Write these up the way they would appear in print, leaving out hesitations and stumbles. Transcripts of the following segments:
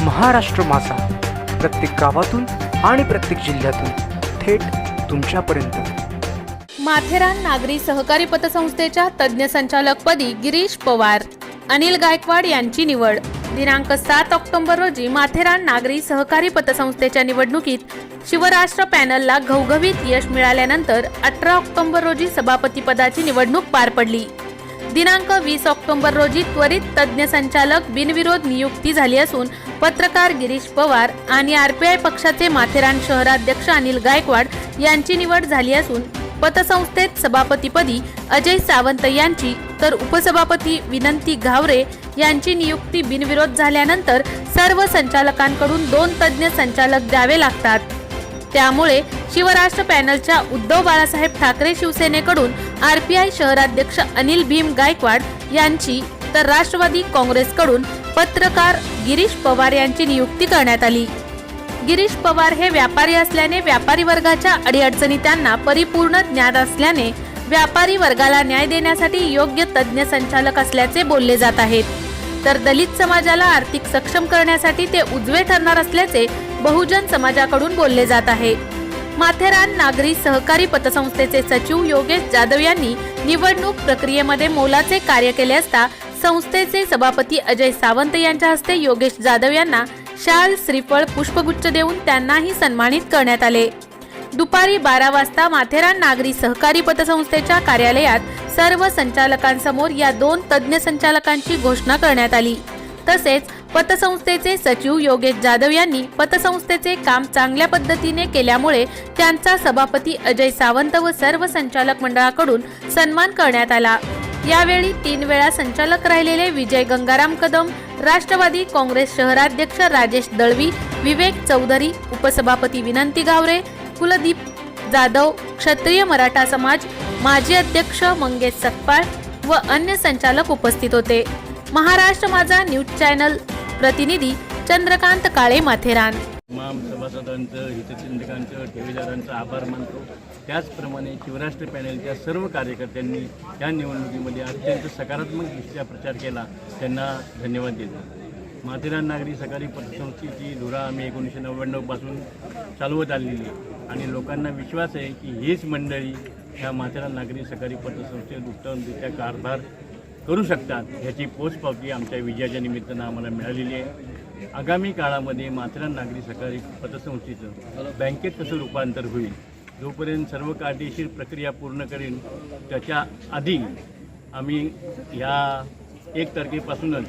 महाराष्ट्र माझा, प्रत्येक गावातून आणि प्रत्येक जिल्ह्यातून थेट तुमच्यापर्यंत। माथेरान नागरी सहकारी पतसंस्थेच्या तज्ज्ञ संचालकपदी गिरीश पवार, अनिल गायकवाड यांची निवड। दिनांक 7 ऑक्टोबर रोजी माथेरान नागरी सहकारी पतसंस्थेच्या निवडणुकीत शिवराष्ट्र पॅनलला घवघवीत यश मिळाल्यानंतर 18 ऑक्टोबर रोजी सभापती पदाची निवडणूक पार पडली। दिनांक 20 ऑक्टोबर रोजी त्वरित तज्ज्ञ संचालक बिनविरोध नियुक्ती झाली असून पत्रकार गिरीश पवार आणि आरपीआय पक्षाचे माथेरान शहराध्यक्ष अनिल गायकवाड यांची निवड झाली असून पतसंस्थेत सभापतीपदी अजय सावंत यांची तर उपसभापती विनंती घावरे यांची नियुक्ती बिनविरोध झाल्यानंतर सर्व संचालकांकडून 2 तज्ज्ञ संचालक द्यावे लागतात। त्यामुळे शिवराष्ट्र पॅनलच्या उद्धव बाळासाहेब ठाकरे शिवसेनेकडून आरपीआय शहराध्यक्ष अनिल भीम गायकवाड यांची तर राष्ट्रवादी काँग्रेसकडून पत्रकार गिरीश पवार यांची नियुक्ती करण्यात आली। गिरीश पवार हे व्यापारी असल्याने व्यापारी वर्गाच्या अडीअडचणी त्यांना परिपूर्ण ज्ञात असल्याने व्यापारी वर्गाला न्याय देण्यासाठी योग्य तज्ज्ञ संचालक असल्याचे बोलले जात आहेत। तर दलित समाजाला आर्थिक सक्षम करण्यासाठी ते उजवे ठरणार असल्याचे बहुजन समाजाकडून बोलले जात आहे। माथेरान नागरी सहकारी पतसंस्थेचे सचिव योगेश जाधव यांनी निवडणूक प्रक्रियेमध्ये मोलाचे कार्य केले असता संस्थेचे सभापती अजय सावंत यांच्या हस्ते योगेश जाधव यांना शाल, श्रीफळ, पुष्पगुच्छ देऊन त्यांनाही सन्मानित करण्यात आले। दुपारी 12 वाजता माथेरान नागरी सहकारी पतसंस्थेच्या कार्यालयात सर्व संचालकांसमोर या 2 तज्ज्ञ संचालकांची घोषणा करण्यात आली। तसेच पतसंस्थेचे सचिव योगेश जाधव यांनी पतसंस्थेचे काम चांगल्या पद्धतीने केल्यामुळे त्यांचा सभापती अजय सावंत व सर्व संचालक मंडळाकडून सन्मान करण्यात आला। यावेळी 3 वेळा संचालक राहिलेले विजय गंगाराम कदम, राष्ट्रवादी काँग्रेस शहराध्यक्ष राजेश दळवी, विवेक चौधरी, उपसभापती विनंती घावरे, कुलदीप जाधव, क्षत्रिय मराठा समाज माजी अध्यक्ष मंगेश सकपाळ व अन्य संचालक उपस्थित होते। महाराष्ट्र माझा न्यूज चॅनल प्रतिनिधी चंद्रकांत काळे, माथेरान। तमाम सभासदांचं, हितचिंतकांचं, ठेवीदारांचा आभार मानतो। त्याचप्रमाणे शिवराष्ट्र पॅनलच्या सर्व कार्यकर्त्यांनी या निवडणुकीमध्ये अत्यंत सकारात्मकदृष्ट्या प्रचार केला, त्यांना धन्यवाद देतो। माथेरान नागरी सहकारी पतसंस्थेची धुरा आम्ही 1999 पासून चालवत आलेली आणि लोकांना विश्वास आहे की हीच मंडळी ह्या माथेरान नागरी सहकारी पतसंस्थेत उत्तमरित्या कारभार करू शकतात, ह्याची पोचपावती आमच्या विजयाच्या निमित्तानं आम्हाला मिळालेली आहे। आगामी काळामध्ये माथेरान नागरी सहकारी पतसंस्थेचं बँकेत कसं रूपांतर होईल, जोपर्यंत सर्व कायदेशीर प्रक्रिया पूर्ण करेन त्याच्या आधी आम्ही ह्या 1 तारखेपासूनच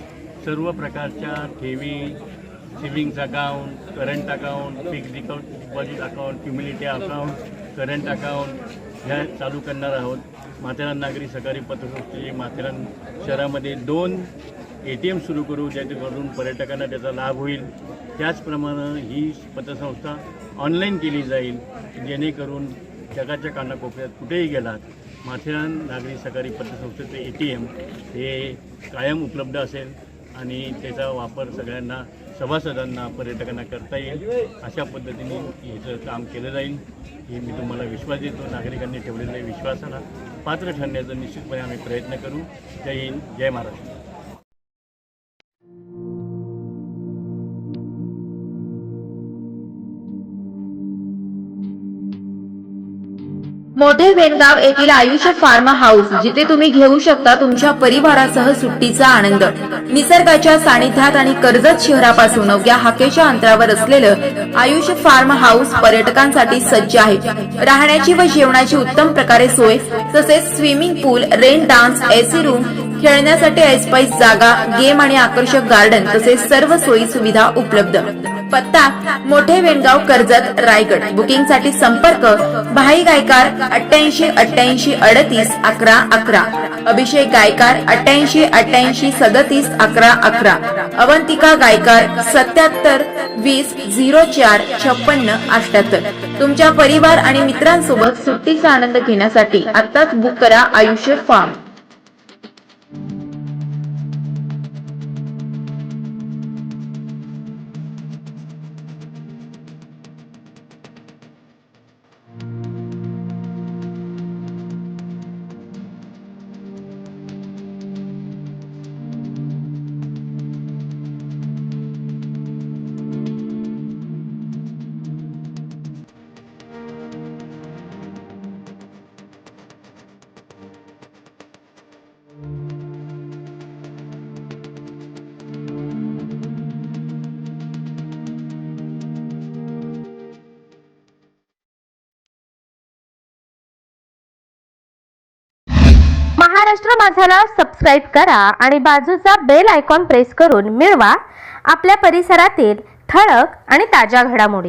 सर्व प्रकारच्या ठेवी, savings account, current account, fixed deposit account, cumulative account, current account ह्या चालू करणार आहोत। माथेरान नागरी सहकारी पतसंस्थेचे माथेरान शहरामध्ये 2 ATM सुरू करू, ज्याच्याकडून पर्यटकांना त्याचा लाभ होईल। त्याचप्रमाणे ही पतसंस्था ऑनलाईन केली जाईल, जेणेकरून जगाच्या कानाकोपऱ्यात कुठेही गेलात माथेरान नागरी सहकारी पतसंस्थेचे ATM हे कायम उपलब्ध असेल आणि त्याचा वापर सगळ्यांना, सभासदांना, पर्यटकांना करता येईल। अशा पद्धतीने याचं काम केलं जाईल हे मी तुम्हाला विश्वास देतो। नागरिकांनी ठेवलेल्या विश्वासाला पात्र ठरण्याचा निश्चितपणे आम्ही प्रयत्न करू। जय हिंद, जय महाराष्ट्र। मोठे वेणगाव येथील आयुष्य फार्म हाऊस, जिथे तुम्ही घेऊ शकता तुमच्या परिवारासह सुट्टीचा आनंद। निसर्गाच्या सानिध्यात आणि कर्जत शहरापासून अवघ्या हाकेच्या अंतरावर असलेलं आयुष्य फार्म हाऊस पर्यटकांसाठी सज्ज आहे। राहण्याची व जेवणाची उत्तम प्रकारे सोय, तसेच स्विमिंग पूल, रेन डान्स, AC रूम, खेळण्यासाठी ऐसपैस जागा, गेम आणि आकर्षक गार्डन तसेच सर्व सोयी सुविधा उपलब्ध। पत्ता मोठे वेणगाव, कर्जत, रायगड। बुकिंग साठी संपर्क भाई गायकार 88 88 38 11 11, अभिषेक गायकार 88 88 37 11 11, अवंतिका गायकार 77 20 04 56 78। तुमच्या परिवार आणि मित्रांसोबत सुट्टीचा आनंद घेण्यासाठी आताच बुक करा आयुष्य फार्म। महाराष्ट्र माझाला सबस्क्राईब करा आणि बाजूचा बेल आयकॉन प्रेस करून मिळवा आपल्या परिसरातील ठळक आणि ताज्या घडामोडी।